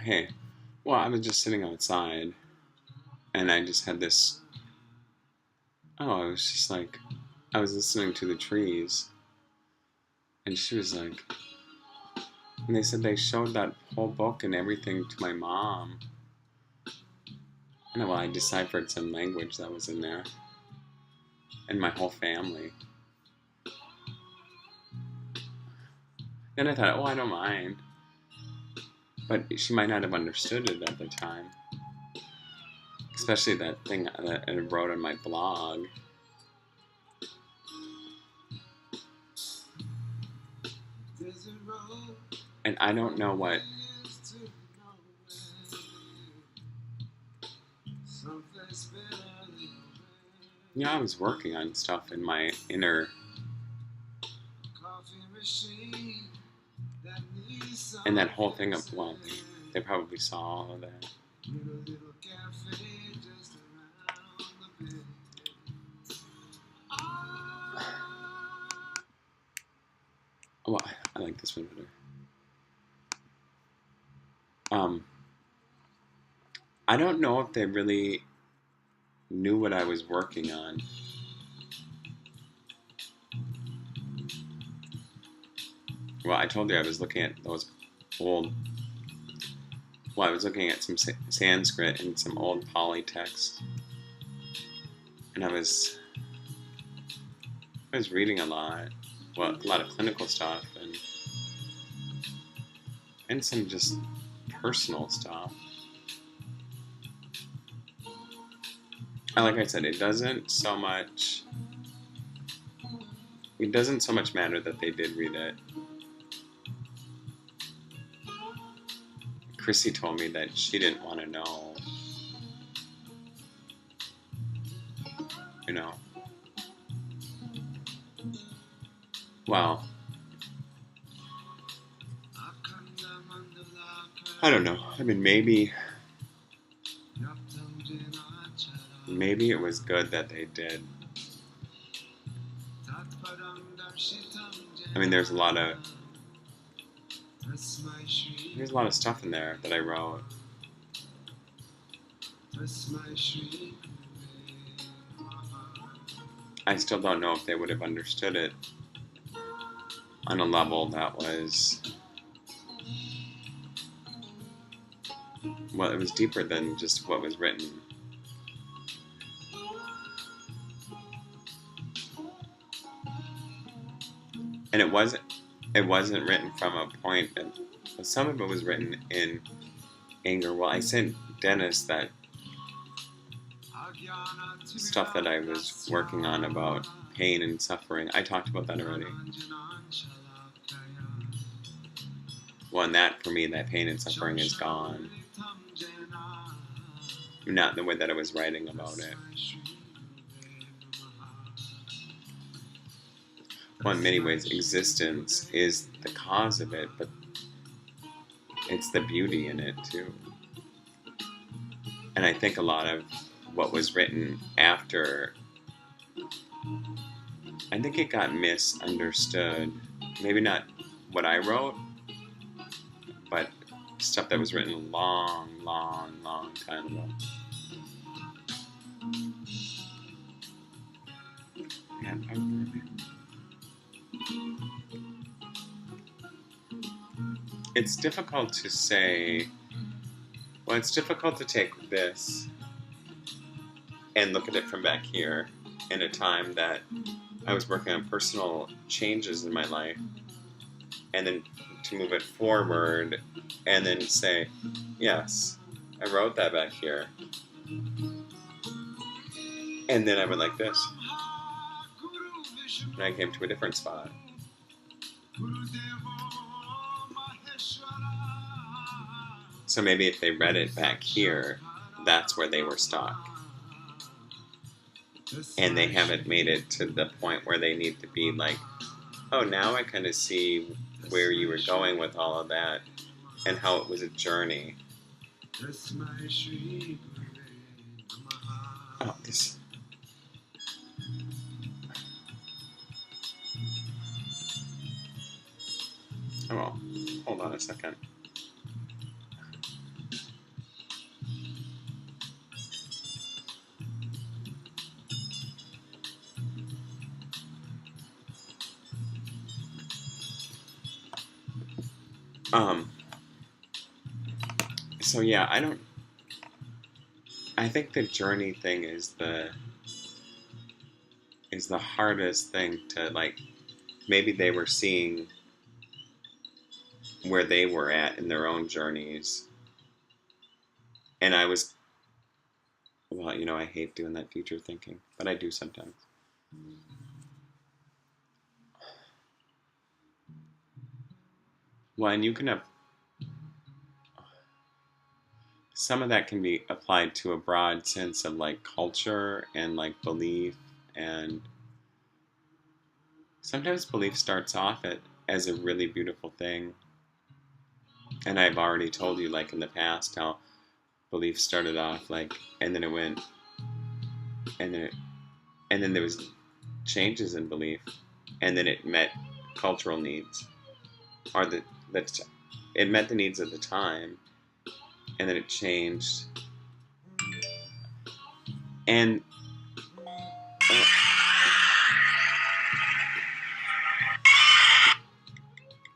Hey, well, I was just sitting outside and I just had this. Oh, I was just like, I was listening to the trees, and she was like, and they said they showed that whole book and everything to my mom. And well, I deciphered some language that was in there, and my whole family. Then I thought, oh, I don't mind. But she might not have understood it at the time. Especially that thing that I wrote on my blog. And I don't know what. I was working on stuff in my inner. And that whole thing of, well, they probably saw all of that. Well, I like this one better. I don't know if they really knew what I was working on. Well, I told you I was looking at those old. Well, I was looking at some Sanskrit and some old Pali text, and I was reading a lot. Well, a lot of clinical stuff and some just personal stuff. And like I said, it doesn't so much matter that they did read it. Chrissy told me that she didn't want to know. Well, I don't know. I mean, maybe it was good that they did. I mean, there's a lot of stuff in there that I wrote. I still don't know if they would have understood it on a level that was, well, it was deeper than just what was written. And it wasn't written from a point, and some of it was written in anger. Well, I sent Dennis that stuff that I was working on about pain and suffering. I talked about that already. Well, and that, for me, that pain and suffering is gone. Not in the way that I was writing about it. Well, in many ways, existence is the cause of it, but it's the beauty in it, too. And I think a lot of what was written after, I think it got misunderstood. Maybe not what I wrote, but stuff that was written a long, long, long time ago. It's difficult to say. Well, it's difficult to take this and look at it from back here in a time that I was working on personal changes in my life, and then to move it forward and then say, yes, I wrote that back here. And then I went like this. And I came to a different spot. So maybe if they read it back here, that's where they were stuck. And they haven't made it to the point where they need to be like, oh, now I kind of see where you were going with all of that and how it was a journey. Oh, this. Oh, well, hold on a second. Um, so yeah, I think the journey thing is the hardest thing to, like, maybe they were seeing where they were at in their own journeys, and I was, well, I hate doing that future thinking, but I do sometimes. Well, and you can have some of that can be applied to a broad sense of, like, culture and, like, belief, and sometimes belief starts off as a really beautiful thing. And I've already told you, like, in the past, how belief started off, like, and then it went, and then it, and then there was changes in belief, and then it met cultural needs, or that it met the needs of the time, and then it changed, and uh,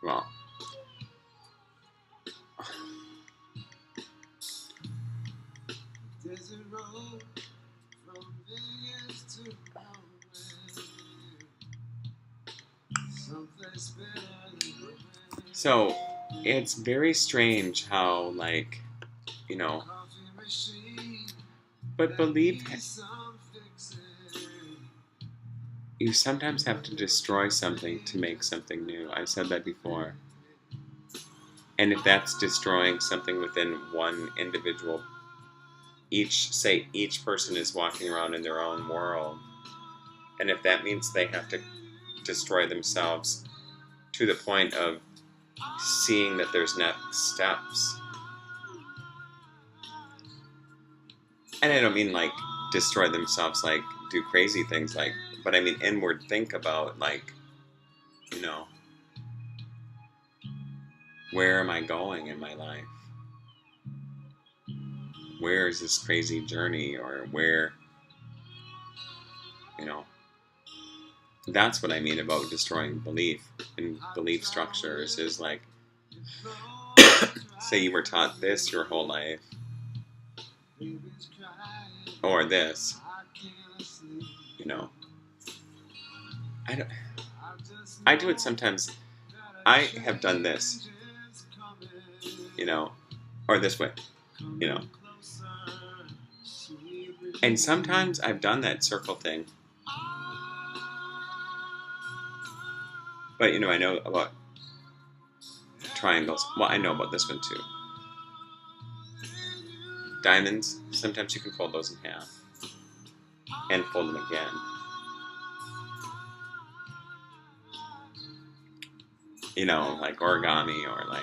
well, so it's very strange how, like, you know, but belief, you sometimes have to destroy something to make something new. I've said that before. And if that's destroying something within one individual, each person is walking around in their own world, and if that means they have to destroy themselves to the point of seeing that there's next steps, and I don't mean, like, destroy themselves, like, do crazy things, like, but I mean inward think about, like, you know, where am I going in my life? Where is this crazy journey, or where, you know, that's what I mean about destroying belief and belief structures, is like, say you were taught this your whole life, or this, you know. I don't. I do it sometimes. I have done this, or this way, you know. And sometimes I've done that circle thing, but I know about triangles. Well, I know about this one too. Diamonds. Sometimes you can fold those in half and fold them again. Like origami, or like,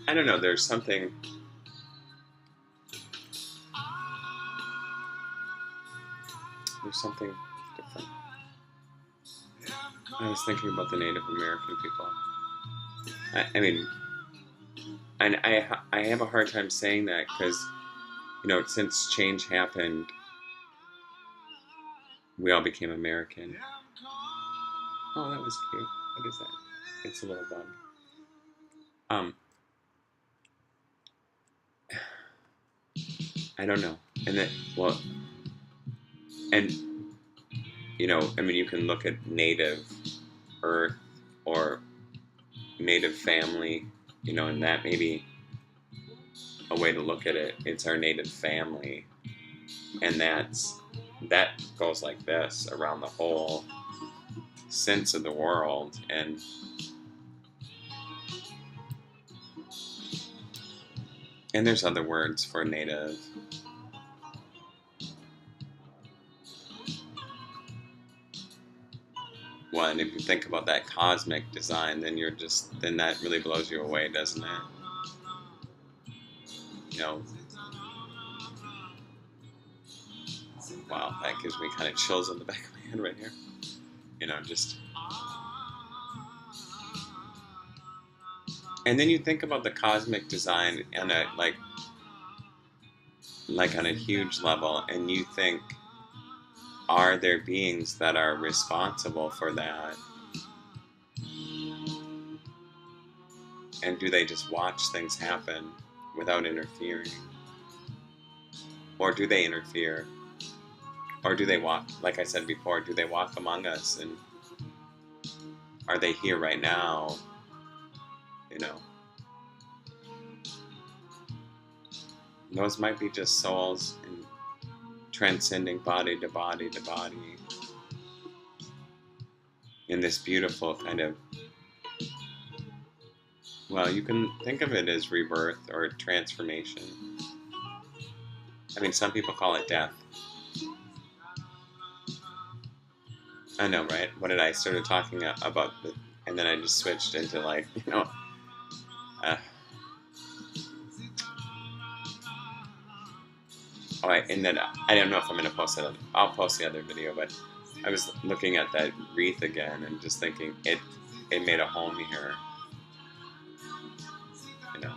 I don't know, there's something different. I was thinking about the Native American people. I mean, and I have a hard time saying that because, since change happened, we all became American. Oh, that was cute. What is that? It's a little bug. I don't know. And that, well, and, I mean, you can look at native earth or native family, and that may be a way to look at it. It's our native family. And that goes like this around the whole sense of the world. And there's other words for native. Well, and if you think about that cosmic design, then that really blows you away, doesn't it? Wow, that gives me kind of chills on the back of my head right here. Just. And then you think about the cosmic design on a like on a huge level, and you think, are there beings that are responsible for that? And do they just watch things happen without interfering? Or do they interfere? Or do they walk, like I said before, do they walk among us? And are they here right now? You know, those might be just souls and transcending body to body to body in this beautiful kind of, well, you can think of it as rebirth or transformation. I mean, some people call it death. I know, right? What did I started talking about, and then I just switched into like, uh, all right, and then I don't know if I'm going to post it. I'll post the other video, but I was looking at that wreath again and just thinking it made a home here. You know,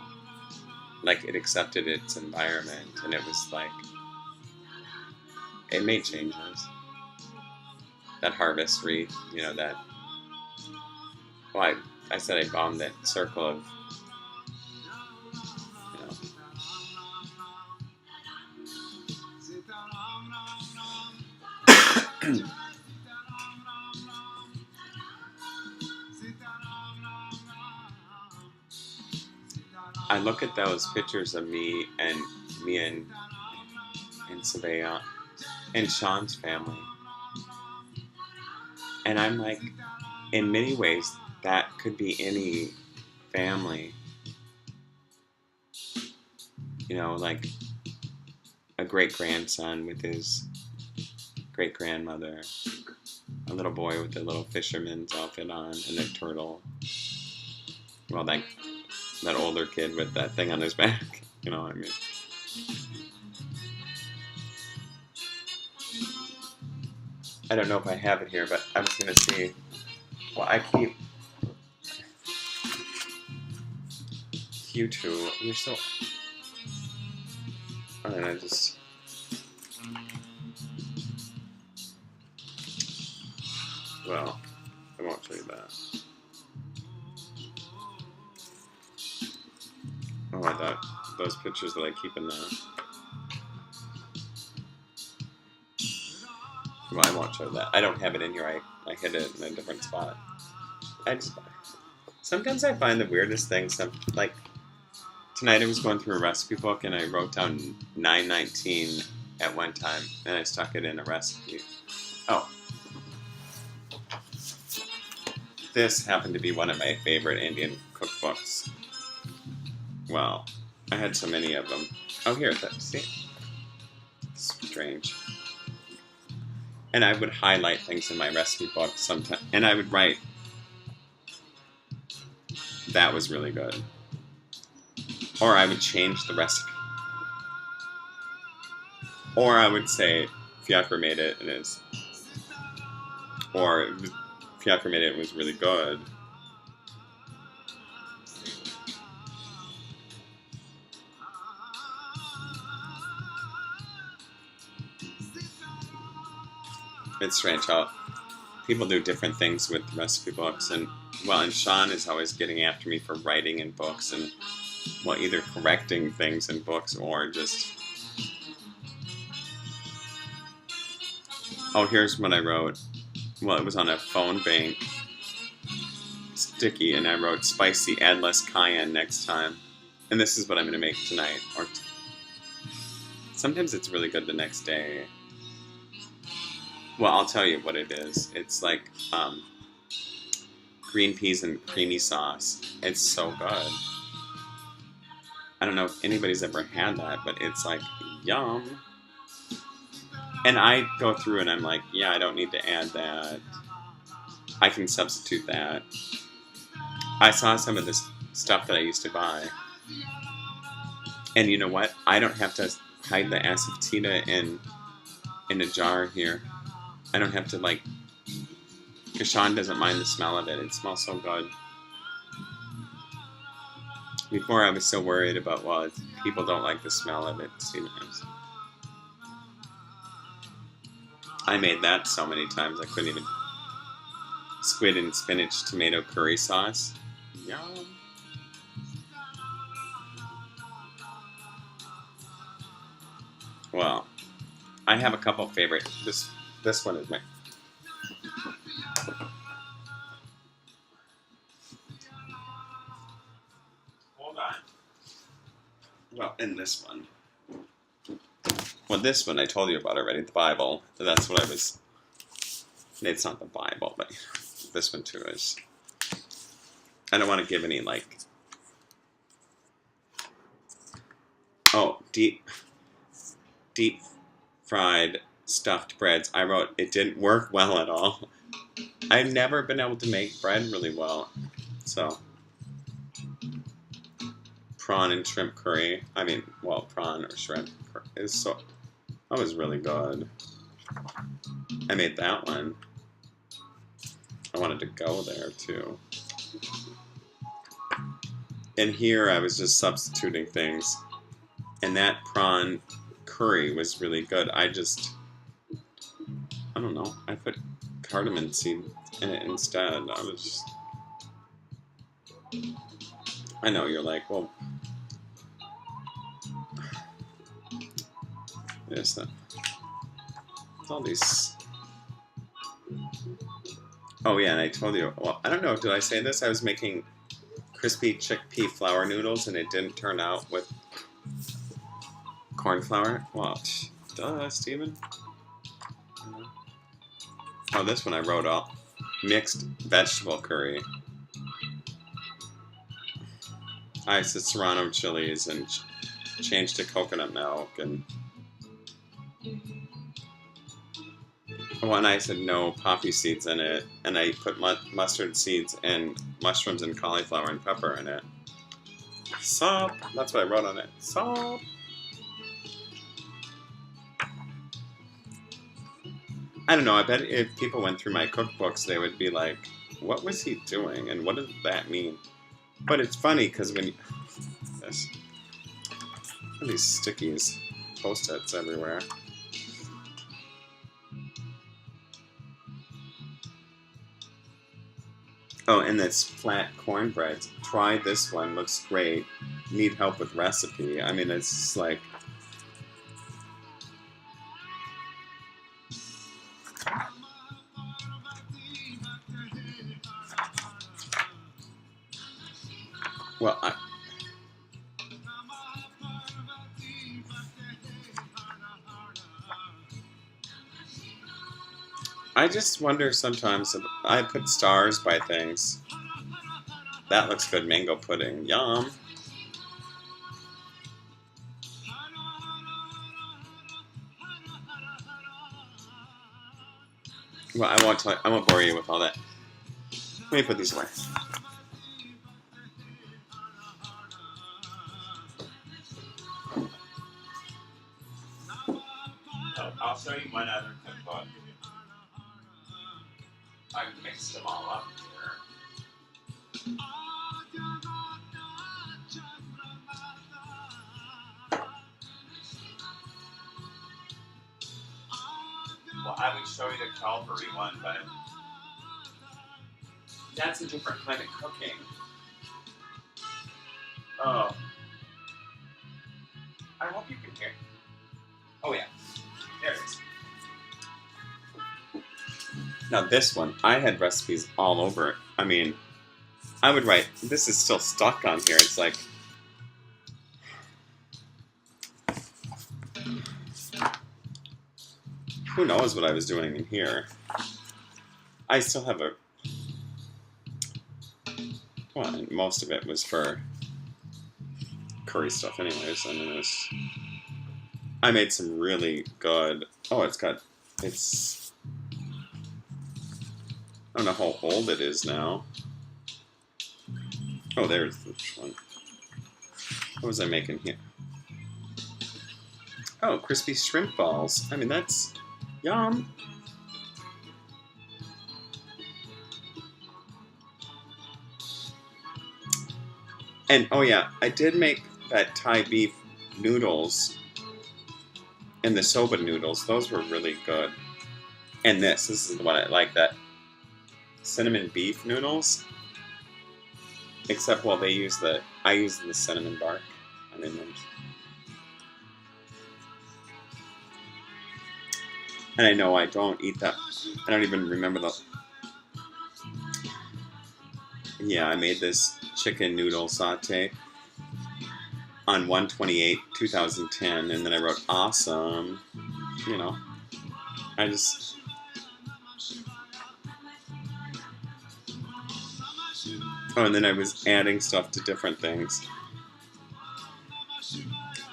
like it accepted its environment, and it was like it made changes. That harvest wreath, that. Well, I said I found that circle of, I look at those pictures of me and Sabea and Sean's family, and I'm like, in many ways, that could be any family. Like a great-grandson with his great-grandmother, a little boy with a little fisherman's outfit on and a turtle. Well, that older kid with that thing on his back. You know what I mean? I don't know if I have it here, but I was going to see. Well, I keep... You two, you're so... And I just... Well, I won't show you that. Oh, I thought those pictures that I keep in the... Well, I won't show that. I don't have it in here. I hid it in a different spot. Sometimes I find the weirdest things. Like, tonight I was going through a recipe book and I wrote down 919 at one time. And I stuck it in a recipe. Oh. This happened to be one of my favorite Indian cookbooks. Well, I had so many of them. Oh, here, see? Strange. And I would highlight things in my recipe book sometimes. And I would write, that was really good. Or I would change the recipe. Or I would say, Fiacre made it, it is. Or Fiacre made it was really good. It's strange how people do different things with recipe books, and Sean is always getting after me for writing in books, and either correcting things in books or just... Oh, here's what I wrote. Well, it was on a phone bank sticky, and I wrote, spicy, add less cayenne next time. And this is what I'm going to make tonight. Or sometimes it's really good the next day. Well, I'll tell you what it is. It's like green peas and creamy sauce. It's so good. I don't know if anybody's ever had that, but it's like, yum. And I go through and I'm like, yeah, I don't need to add that. I can substitute that. I saw some of this stuff that I used to buy. And you know what? I don't have to hide the asafoetida in a jar here. I don't have to, because Sean doesn't mind the smell of it. It smells so good. Before I was so worried about, people don't like the smell of it. I made that so many times I couldn't even... Squid and spinach tomato curry sauce. Yum. Well, I have a couple favorite. This one is my. Hold on. Well, in this one. Well, this one I told you about already. The Bible. That's what I was. It's not the Bible, but this one too is. I don't want to give any like. Oh, deep fried stuffed breads. I wrote it didn't work well at all. I've never been able to make bread really well. So, prawn and shrimp curry. I mean, well, prawn or shrimp curry is so. That was really good. I made that one. I wanted to go there too. And here I was just substituting things. And that prawn curry was really good. I don't know. I put cardamom seed in it instead. I know you're like, well, there's all these. Oh yeah, and I told you. Well, I don't know. Did I say this? I was making crispy chickpea flour noodles, and it didn't turn out with corn flour. Well, duh, Steven. Oh, this one I wrote off. Mixed vegetable curry. I said serrano chilies and changed to coconut milk and. One I said no poppy seeds in it, and I put mustard seeds and mushrooms and cauliflower and pepper in it. Salt. That's what I wrote on it. Salt. I don't know. I bet if people went through my cookbooks, they would be like, "What was he doing? And what does that mean?" But it's funny because when these stickies, Post-its everywhere. Oh, and this flat cornbread. Try this one. Looks great. Need help with recipe. I mean, it's just like. Well, I just wonder sometimes if I put stars by things. That looks good. Mango pudding. Yum. Well, I won't bore you with all that. Let me put these away. I'll show you one other cookbook. I mixed them all up here. Well, I would show you the Calvary one, but that's a different kind of cooking. Oh. I hope you can hear. Oh, yeah. There it is. Now this one, I had recipes all over it. I mean, I would write, this is still stuck on here. It's like, who knows what I was doing in here. I still have well, and most of it was for curry stuff anyways. I mean, I made some really good, it's, I don't know how old it is now. Oh, there's this one. What was I making here? Oh, crispy shrimp balls. I mean, that's yum. And, oh yeah, I did make that Thai beef noodles and the soba noodles. Those were really good. And this is the one I like, that cinnamon beef noodles. Except, well, I use the cinnamon bark. I mean, And I know I don't eat that. I don't even remember the. Yeah, I made this chicken noodle saute on 1/28/2010, and then I wrote awesome. You know, I just. Oh, and then I was adding stuff to different things.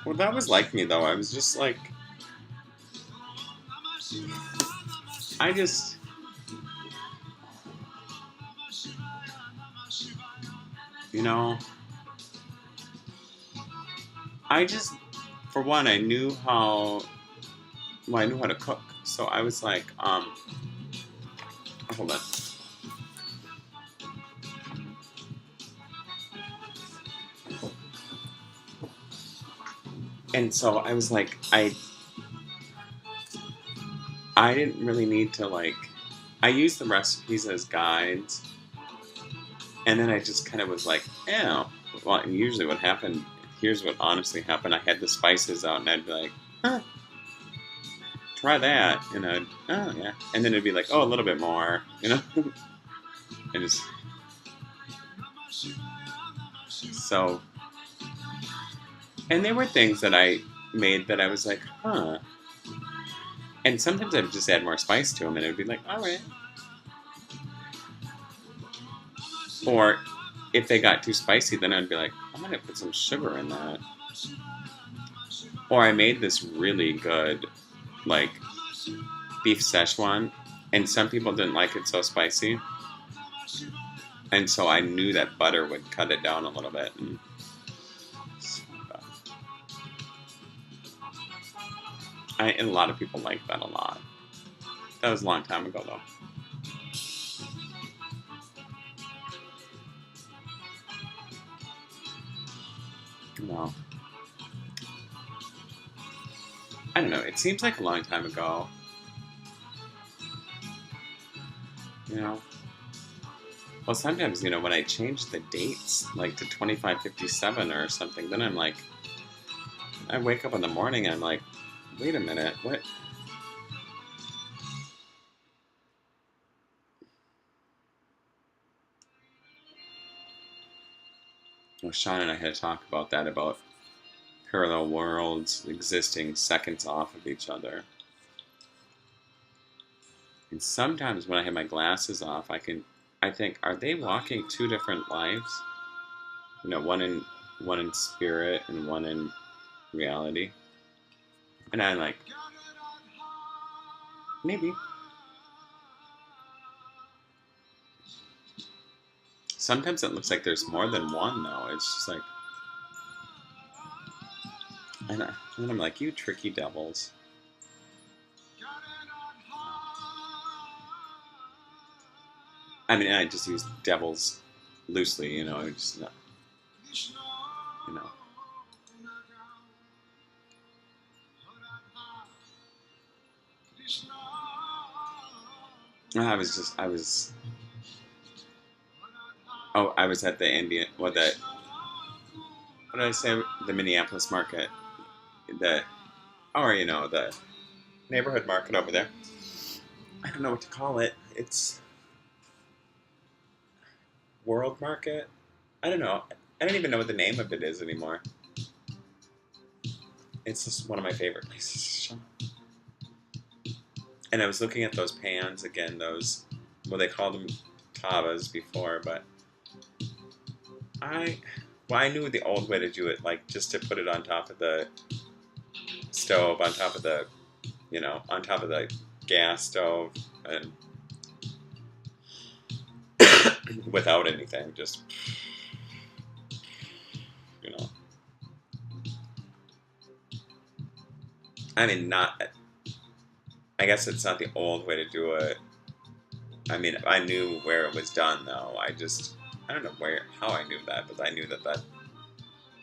Well, that was like me though. I was just like, I just, you know, I just, for one, I knew how, well, I knew how to cook. So I was like, hold on. And so I was like, I didn't really need to like, I used the recipes as guides, and then I just kind of was like, oh, well, and usually what happened, here's what honestly happened. I had the spices out, and I'd be like, huh, try that, and I'd, oh yeah, and then it'd be like, oh, a little bit more, you know, and just so, and there were things that I made that I was like, huh, and sometimes I'd just add more spice to them, and it'd be like, all right, or if they got too spicy, then I'd be like, I'm gonna put some sugar in that. Or I made this really good, like, beef Szechuan, and some people didn't like it so spicy, and so I knew that butter would cut it down a little bit. And and a lot of people like that a lot. That was a long time ago, though. No, I don't know. It seems like a long time ago. You know. Well, sometimes when I change the dates, like to 2557 or something, then I'm like, I wake up in the morning and I'm like, wait a minute, what? Well, Sean and I had to talk about that, about parallel worlds existing seconds off of each other. And sometimes when I have my glasses off, I think, are they walking two different lives? One in spirit and one in reality. And I'm like, maybe. Sometimes it looks like there's more than one, though. It's just like, and I'm like, you tricky devils. I mean, I just use devils loosely, just not, you know. I was at the Indian, what did I say? The Minneapolis market, the, or the neighborhood market over there. I don't know what to call it. It's World Market. I don't know. I don't even know what the name of it is anymore. It's just one of my favorite places to shop. And I was looking at those pans again. Well, they called them tavas before, but I knew the old way to do it, like just to put it on top of the stove, on top of the gas stove, and without anything, just you know. I mean, not. I guess it's not the old way to do it. I mean, I knew where it was done, though. I don't know how I knew that, but I knew that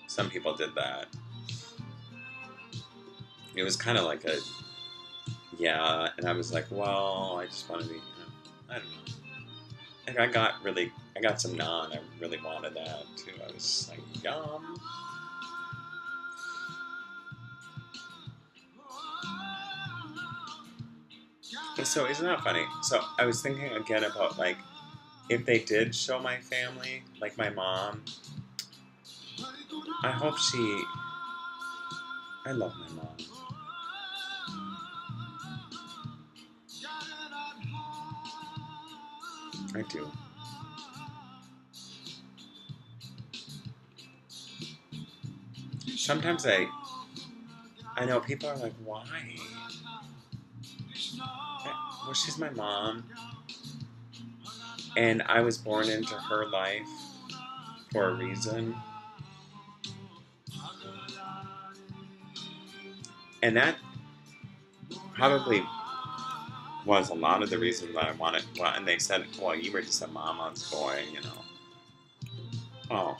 some people did that. It was kind of like yeah, and I was like, well, I just want to be, I don't know. Like I got some naan. I really wanted that too. I was just like, yum. So isn't that funny? So I was thinking again about like if they did show my family, like my mom. I hope she. I love my mom. I do. Sometimes I know people are like, why? Well, she's my mom, and I was born into her life for a reason, and that probably was a lot of the reason that I wanted. Well, and they said, "Well, you were just a mama's boy," you know. Oh,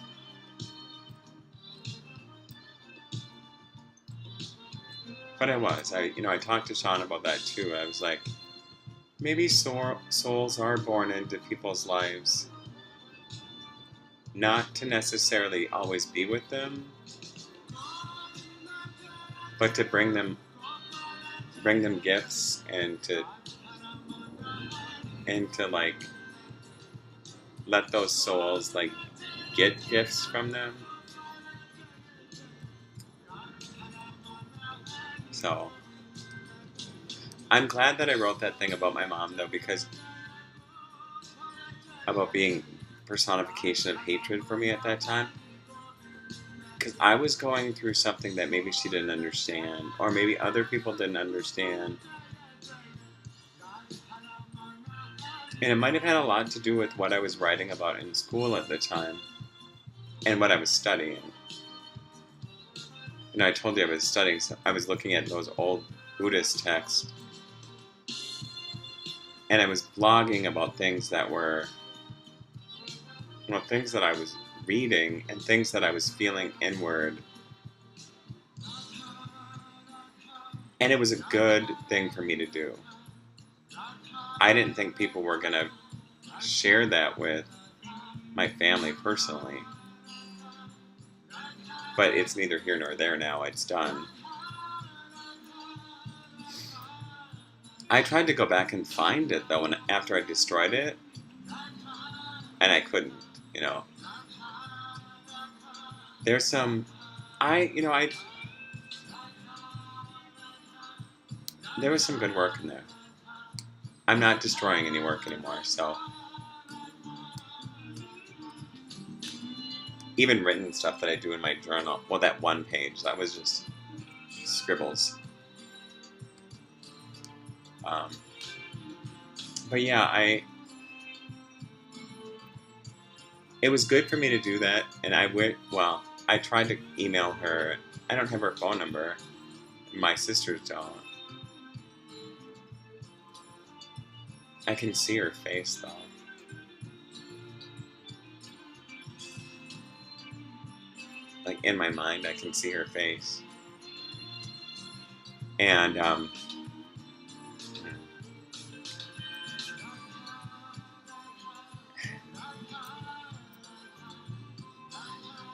but I was. I talked to Sean about that too. I was like, maybe souls are born into people's lives, not to necessarily always be with them, but to bring them gifts and to like let those souls like get gifts from them. So I'm glad that I wrote that thing about my mom though, because about being personification of hatred for me at that time. Because I was going through something that maybe she didn't understand, or maybe other people didn't understand. And it might have had a lot to do with what I was writing about in school at the time and what I was studying. I told you I was studying, so I was looking at those old Buddhist texts, and I was blogging about things that were, things that I was reading and things that I was feeling inward. And it was a good thing for me to do. I didn't think people were going to share that with my family personally. But it's neither here nor there now. It's done. I tried to go back and find it, though, and after I destroyed it, and I couldn't, There's some... There was some good work in there. I'm not destroying any work anymore, so... Even written stuff that I do in my journal, well, that one page, that was just scribbles. But yeah, it was good for me to do that, and I tried to email her. I don't have her phone number. My sisters don't. I can see her face, though. Like, in my mind, I can see her face. And,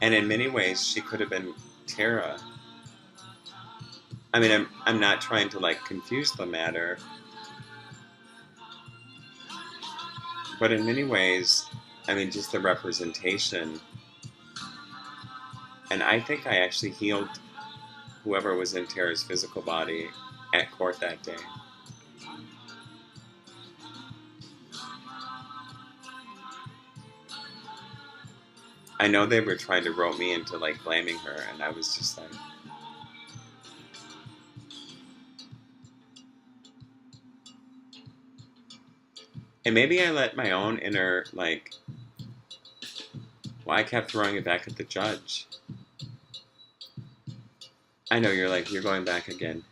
and in many ways, she could have been Tara. I mean, I'm not trying to, like, confuse the matter. But in many ways, I mean, just the representation. And I think I actually healed whoever was in Tara's physical body at court that day. I know they were trying to rope me into, like, blaming her, and I was just like... And maybe I let my own inner, like... Well, I kept throwing it back at the judge. I know, you're like, you're going back again.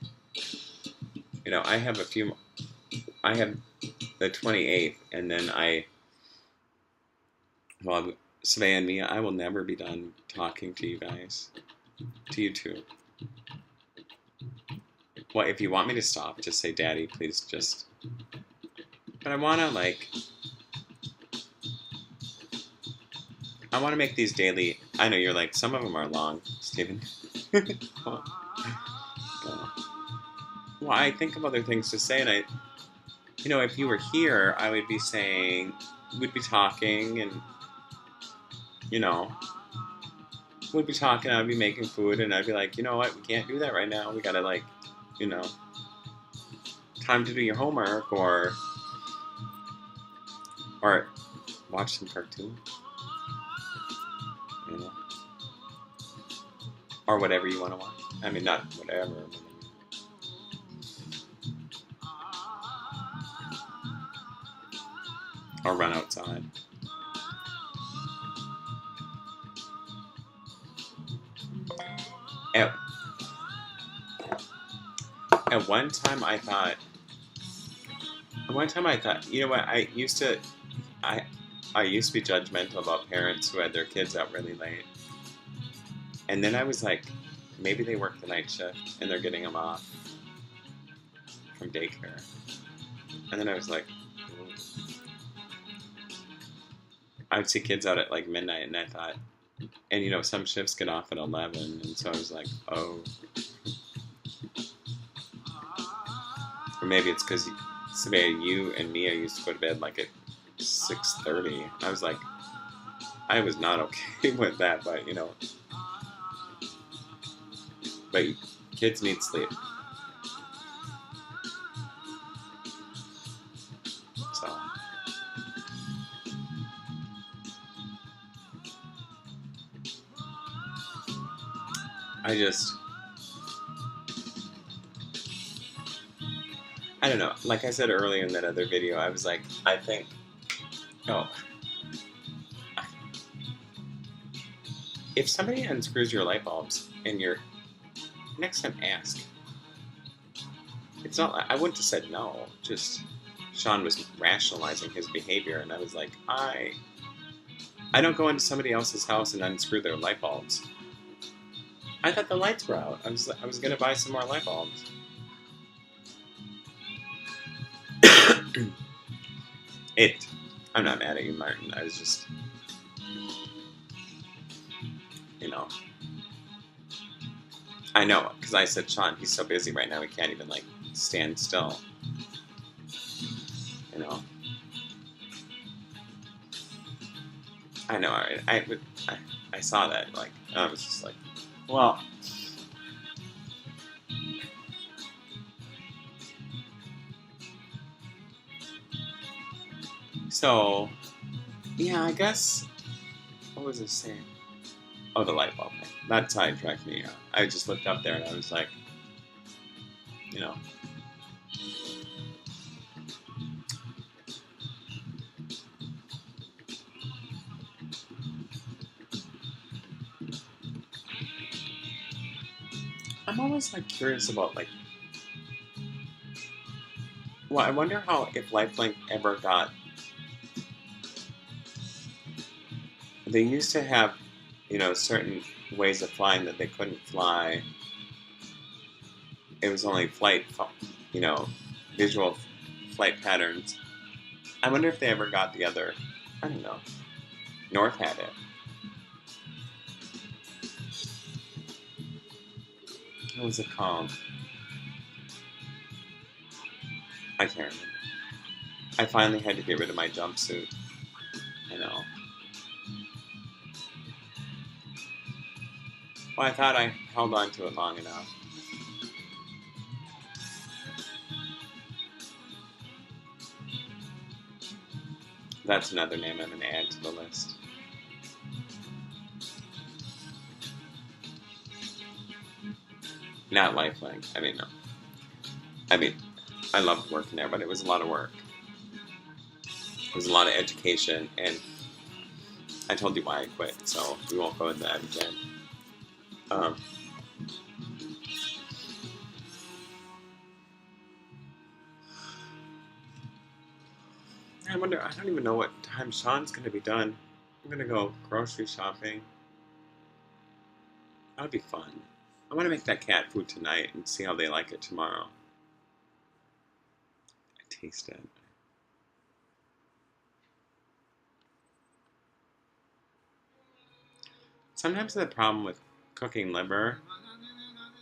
I have I have the 28th, and then Svea and Mia, I will never be done talking to you guys. To you too. Well, if you want me to stop, just say, Daddy, please just... But I want to make these daily... I know, you're like, some of them are long, Stephen. Well, I think of other things to say, and you know, if you were here, I would be saying, we'd be talking and, you know, we'd be talking, I'd be making food, and I'd be like, you know what, we can't do that right now. We gotta, like, you know, time to do your homework or watch some cartoon, you know, or whatever you want to watch. I mean, not whatever. Or run outside. At, at one time I thought, you know what, I, I used to be judgmental about parents who had their kids out really late. And then I was like, maybe they work the night shift and they're getting them off from daycare. And then I was like, ooh. I would see kids out at like midnight, and I thought, and you know, some shifts get off at 11, and so I was like, oh. Or maybe it's because, Savannah, you and Mia used to go to bed like at 6:30. I was like, I was not okay with that, but you know, but kids need sleep. So I don't know. Like I said earlier in that other video, I was like, I think, oh, if somebody unscrews your light bulbs and you're, next time ask. It's not, I wouldn't have said no, just Sean was rationalizing his behavior, and I was like, I don't go into somebody else's house and unscrew their light bulbs. I thought the lights were out. I was gonna buy some more light bulbs. I'm not mad at you, Martin. I was just, you know, I know, because I said, Sean, he's so busy right now, he can't even, like, stand still. You know. I know, I saw that, like, I was just like, well, so, yeah, I guess, what was I saying? Oh, the light bulb thing. That sidetracked me. I just looked up there and I was like, you know. I'm always, like, curious about, like, well, I wonder how, if Lifelink ever got, they used to have, you know, certain ways of flying that they couldn't fly. It was only flight, you know, visual flight patterns. I wonder if they ever got the other, I don't know. North had it. What was it called? I can't remember. I finally had to get rid of my jumpsuit. I know. Well, I thought I held on to it long enough. That's another name I'm going to add to the list. Not Lifelink. I mean, no. I mean, I loved working there, but it was a lot of work. It was a lot of education, and I told you why I quit, so we won't go into that again. I wonder, I don't even know what time Sean's going to be done. I'm going to go grocery shopping. That would be fun. I want to make that cat food tonight and see how they like it tomorrow. I taste it. Sometimes the problem with cooking liver,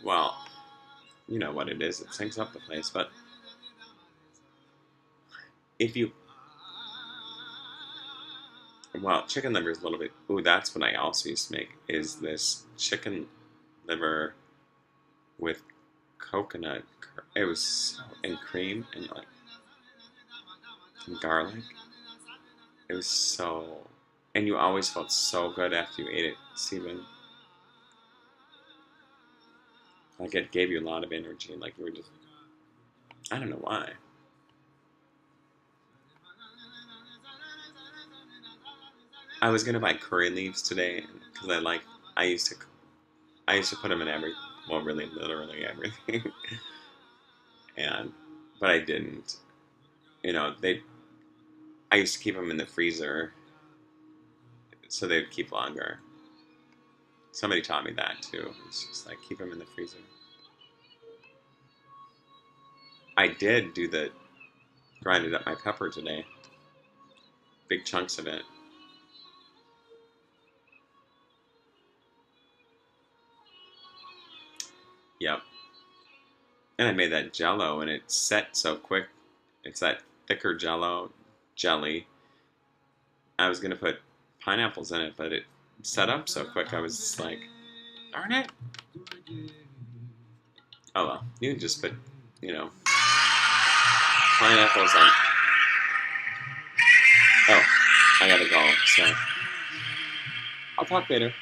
well, you know what it is, it sinks up the place, but if you, well, chicken liver is a little bit. Ooh, that's what I also used to make. Is this chicken liver with coconut? It was and cream and like and garlic. It was so, and you always felt so good after you ate it, Steven. Like it gave you a lot of energy. Like you were just, I don't know why. I was gonna buy curry leaves today because I used to put them in every, well, really, literally everything, and but I didn't. You know, I used to keep them in the freezer so they'd keep longer. Somebody taught me that too. It's just like keep them in the freezer. I did do the grinded up my pepper today, big chunks of it. Yep. And I made that jello and it set so quick. It's that thicker jello jelly. I was gonna put pineapples in it, but it set up so quick I was just like, darn it. Oh well, you can just put, you know, pineapples on. Oh, I gotta go, so I'll talk later.